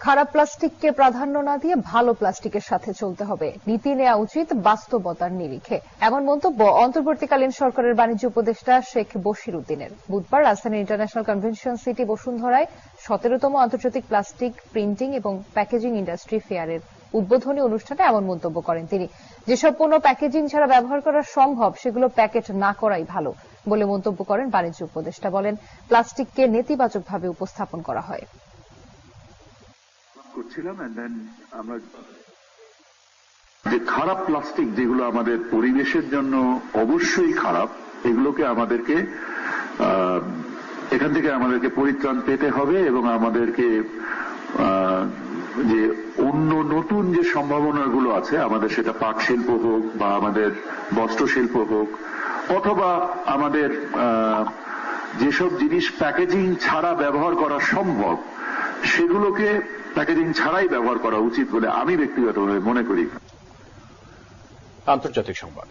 খারাপ প্লাস্টিককে প্রাধান্য না দিয়ে ভালো প্লাস্টিকের সাথে চলতে হবে, নীতি নেওয়া উচিত বাস্তবতার নিরিখে, এমন মন্তব্য অন্তর্বর্তীকালীন সরকারের বাণিজ্য উপদেষ্টা শেখ বশির উদ্দিনের। বুধবার রাজধানীর ইন্টারন্যাশনাল কনভেনশন সিটি বসুন্ধরায় 17তম আন্তর্জাতিক প্লাস্টিক প্রিন্টিং এবং প্যাকেজিং ইন্ডাস্ট্রি ফেয়ারের উদ্বোধনী অনুষ্ঠানে এমন মন্তব্য করেন তিনি। যেসব পণ্য প্যাকেজিং ছাড়া ব্যবহার করা সম্ভব সেগুলো প্যাকেট না করাই ভালো বলে মন্তব্য করেন বাণিজ্য উপদেষ্টা। বলেন, প্লাস্টিককে নেতিবাচকভাবে উপস্থাপন করা হয়। আমরা যে খারাপ প্লাস্টিক যেগুলো আমাদের পরিবেশের জন্য অবশ্যই খারাপ, এগুলোকে আমাদেরকে এখান থেকে আমাদেরকে পরিত্রাণ পেতে হবে এবং আমাদেরকে যে অন্য নতুন যে সম্ভাবনাগুলো আছে, আমাদের সেটা পাট শিল্প হোক বা আমাদের বস্ত্র শিল্প হোক, অথবা আমাদের যেসব জিনিস প্যাকেজিং ছাড়া ব্যবহার করা সম্ভব সেগুলোকে প্যাকেজিং ছাড়াই ব্যবহার করা উচিত বলে আমি ব্যক্তিগতভাবে মনে করি। আন্তর্জাতিক সংবাদ।